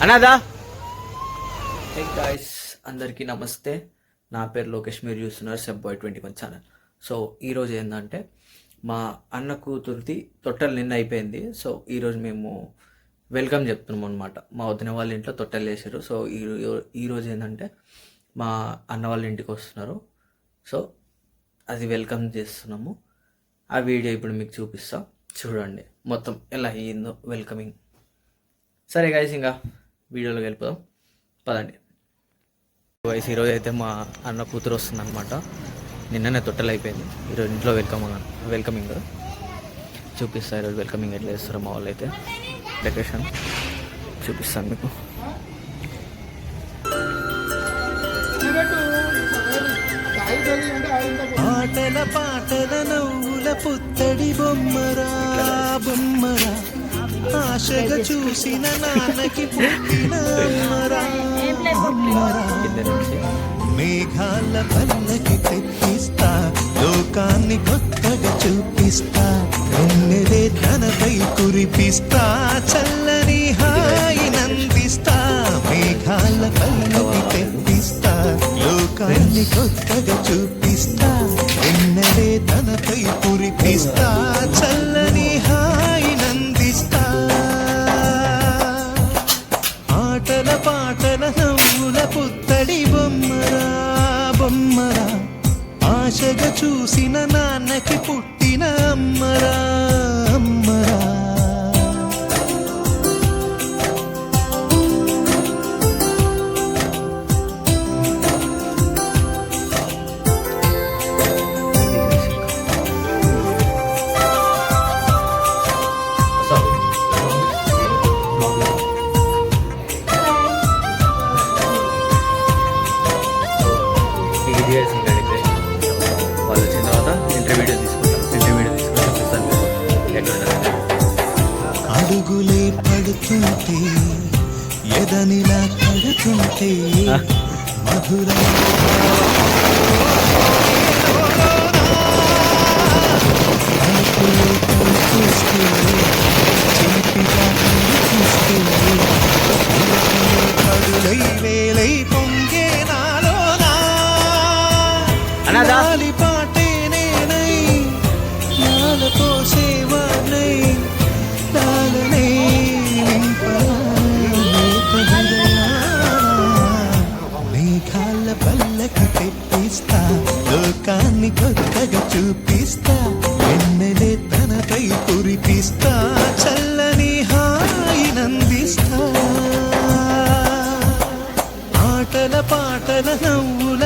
అనాదా. Hey guys, అందరికీ నమస్తే. నా పేరు లోకేష్, మీరు చూస్తున్నారు సెబ్బాయ్ 21 ఛానల్. సో ఈరోజు ఏంటంటే మా అన్న కూతురిది తొట్టెలు నిన్న అయిపోయింది. సో ఈరోజు మేము వెల్కమ్ చెప్తున్నాం అనమాట. మా వదిన వాళ్ళ ఇంట్లో తొట్టెలు వేసారు. సో ఈరోజు ఏంటంటే మా అన్న వాళ్ళ ఇంటికి వస్తున్నారు. సో అది వెల్కమ్ చేస్తున్నాము. ఆ వీడియో ఇప్పుడు మీకు చూపిస్తా, చూడండి మొత్తం ఎలా అయ్యిందో వెల్కమింగ్. సరే గైస్, ఇంకా వీడియోలోకి వెళ్ళిపోదాం, పదండి. గైస్, ఈరోజు అయితే మా అన్న కూతురు వస్తుంది అనమాట. నిన్ననే తొట్టెలు అయిపోయింది, ఈరోజు ఇంట్లో వెల్కమింగ్ చూపిస్తా. ఈరోజు వెల్కమింగ్ ఎట్లా చేస్తారో మా వాళ్ళు అయితే డెకరేషన్ చూపిస్తాను మీకు. ఆటల పాటల నవ్వుల పుత్తడి బొమ్మరా బొమ్మరా, ఆశగా చూసిన నాన్నకి పుట్టిన అమ్మరా అమ్మరా. మేఘాల పల్లకి తెప్పిస్తా, లోకాన్ని కొత్తగా చూపిస్తా, వెన్నెలే తనపై కురిపిస్తా, చల్లని హాయి నందిస్తా. మేఘాల పల్లకి తెప్పిస్తా, లోకాన్ని కొత్తగా చూపిస్తా, వెన్నెలే తనపై కురిపిస్తా, చల్లని హాయి నందిస్తా. ఆటల పాటల నవ్వుల పుత్తడి బొమ్మరా బొమ్మరా, ఆశగా చూసిన నాన్నకి పుట్టిన అమ్మరా అమ్మరా. వాళ్ళు వచ్చిన తర్వాత ఇంటర్వ్యూ తీసుకుంటాను. అడుగులే పడుతుంటే ఎదనిలా కడుతుంటే మధుర పడులై వేలై పొంగే నాలోనా లాలి పాటే నేనై నాలతో సేవానై లాలనే మేఘాల పల్లకి తెప్పిస్తా, లోకాన్ని కొత్తగా చూపిస్తా, వెన్నెలే తనపై కురిపిస్తా, చల్లని హాయి నందిస్తా. ఆటల పాటల నవ్వుల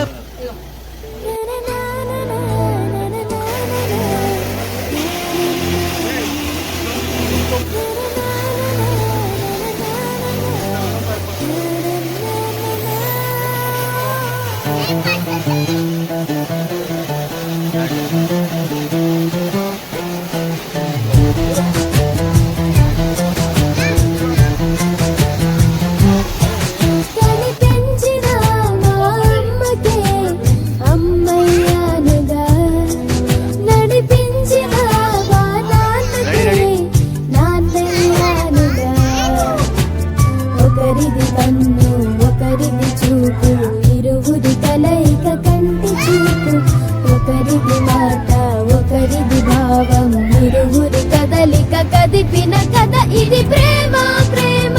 కదిపిన కథ ఇది ప్రేమ ప్రేమ,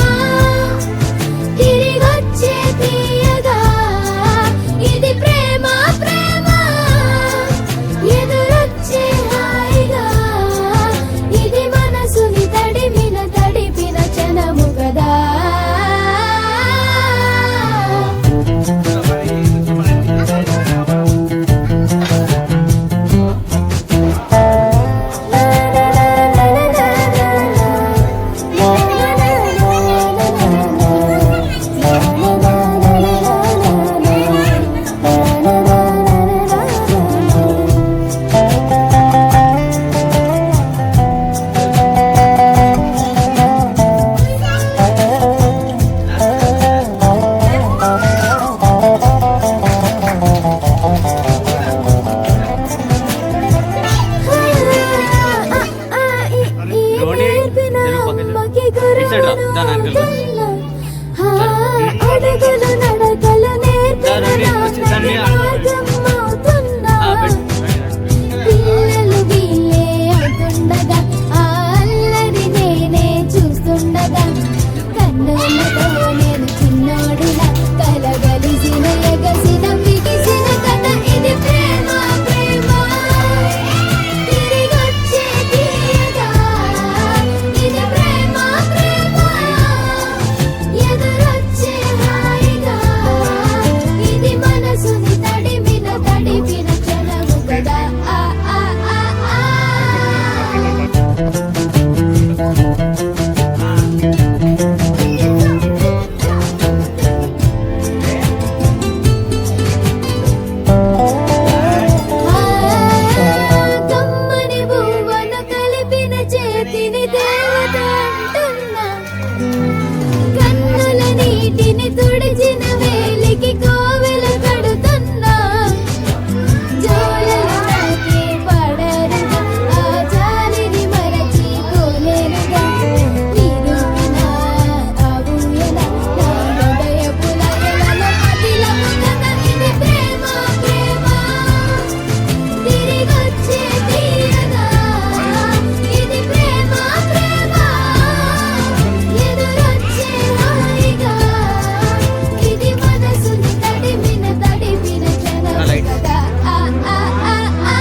తిరిగొచ్చే తీయగా ఇది ప్రేమ ప్రేమ, ఎదురొచ్చే హాయిగా ఇది మనసుని తడిపిన క్షణము కదా. నీటిని తుడిచిన వేలికి కోవెల కడుతున్నా జోలలు నాకే పడరుగా ఆ జాలిని మరచి పోలేనుగా నీరుపిన ఆ ఊయల నా హృదయపు లయలలో పదిలముగగా ఇది ప్రేమ ప్రేమ తిరిగొచ్చే తీయగా ఇది ప్రేమ ప్రేమ ఎదురొచ్చే హాయిగా ఇది మనసుని తడిపిన క్షణం కదా ఆ ఆ ఆ ఆ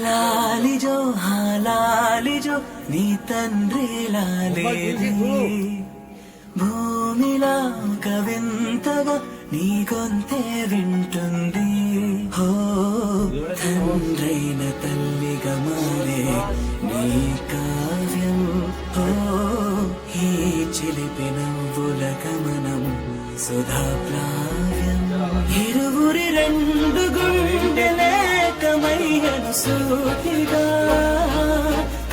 లాలిజో హా లాలిజో నీ తండ్రి లాలేది భూమిలా ఒక వింతగా నీ గొంతే వింటుంది హో తండ్రైన తల్లిగా మారే నీ కావ్యం హో ఈ చిలిపి నవ్వుల గమనం సుధా ప్లావ్యం ఇరువురి రెండు గుండెలేకమయ్యను సూటిగా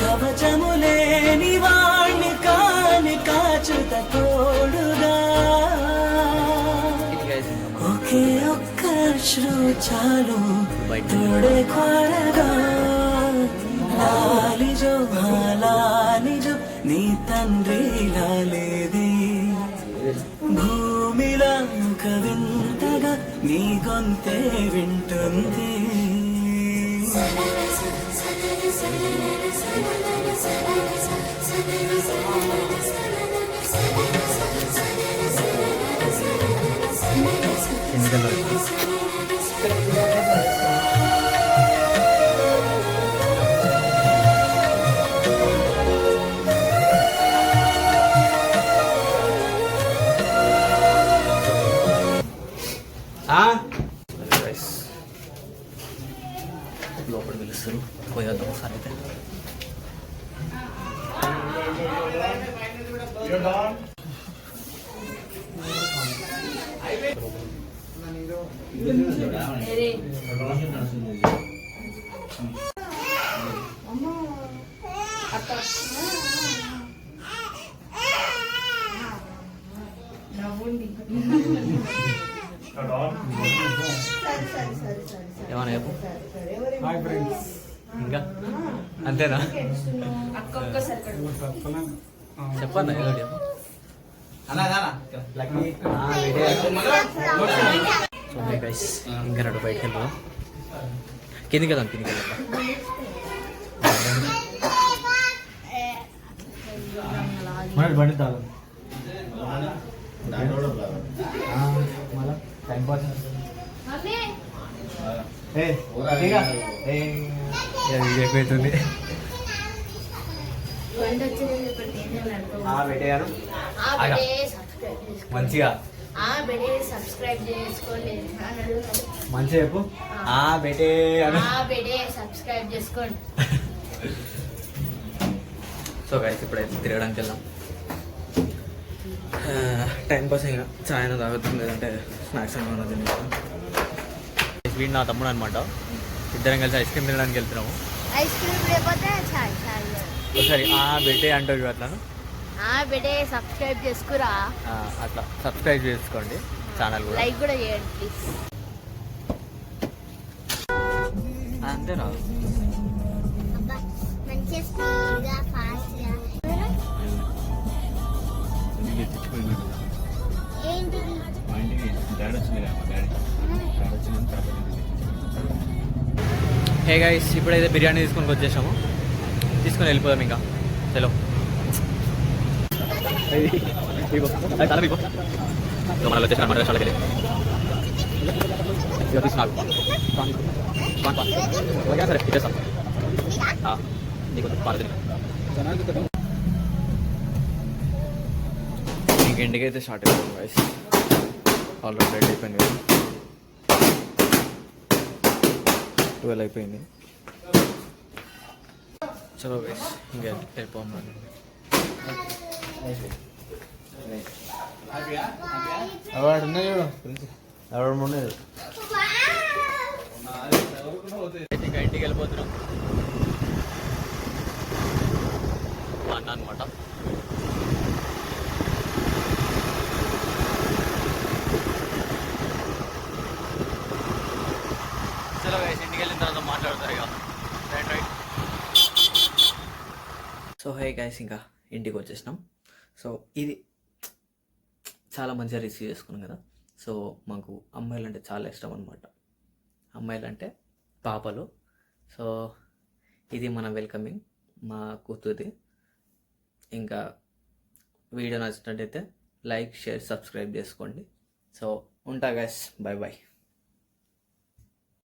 కవచములేని వాణ్ణి కాని కాచుత తోడుగా ఒకే ఒక్క శ్రు చాలు తోడే కొరగా లాలిజో హా లాలిజో నీ తండ్రి లాలేది భూమిలా ఒక వింతగా నీ గొంతే వింటుంది లోపల పిలుస్తారు పోయేద్దాం ఒకసారి అయితే ఏమన్నా చెప్పు ఇంకా అంతేనా చెప్పన్నా ఏదో ఒకటి చెప్పు. సో హై గైస్ ఇంకా నడు బయటకు వెళ్దాం కిందికి వెళ్దాం కిందికి వెళ్దాం టైం పాస్ అయిపోతుంది మంచిగా సబ్స్క్రైబ్ చేసుకోండి మంచిగా చెప్పు బెటే సబ్స్క్రైబ్ చేసుకోండి. సో గైస్ ఇప్పుడైతే తిరగడానికి వెళ్దాం టైం పాస్ ఇంకా చాయ్ అయినా తాగుతుంది లేదంటే స్నాక్స్ అయినా తింటాం. వీడు నా తమ్ముడు అనమాట ఇద్దరం కలిసి ఐస్ క్రీమ్ తినడానికి వెళ్తున్నాము. ఐస్ క్రీమ్ లేకపోతే చాయ్ చాయ్ ఒకసారి బెటే అంటారు అట్లా బెటే సబ్స్క్రైబ్ చేసుకురా అట్లా సబ్స్క్రైబ్ చేసుకోండి ఛానల్ కూడా లైక్ కూడా చేయండి ప్లీజ్. అంతేనా హే గైస్ ఇప్పుడైతే బిర్యానీ తీసుకొని వచ్చేసాము తీసుకొని వెళ్ళిపోదాం ఇంకా చలో మనలో వచ్చేసిన మన రెస్టారెంట్కి వెళ్ళి సరే ఇచ్చేస్తాం నీకు పారది ఇంక ఇంటికి అయితే స్టార్ట్ అయిపోతాం గైస్ ఆల్రెడీ రెడీ అయిపోయింది కదా, 12 అయిపోయింది. చలో గైస్ ఇంకా వెళ్ళిపోమని. అవాడు ఉన్నాయి చూడు, అవాడు ఉన్నాయి. ఇంకా ఇంటికి వెళ్ళిపోతున్నాం. మా అన్న అనమాట. చలో గైస్ ఇంటికి వెళ్ళిన తర్వాత మాట్లాడతారు ఇక. రైట్. సో హే గైస్ ఇంకా ఇంటికి వచ్చేసినాం. సో ఇది చాలా మంచిగా రిసీవ్ చేసుకున్నాం కదా. సో మాకు అమ్మాయిలు అంటే చాలా ఇష్టం అనమాట. అమ్మాయిలు అంటే పాపలు. సో ఇది మన వెల్కమింగ్ మా కూతురిది. ఇంకా వీడియో నచ్చినట్టయితే లైక్, షేర్, సబ్స్క్రైబ్ చేసుకోండి. సో ఉంటా గైస్, బాయ్ బాయ్.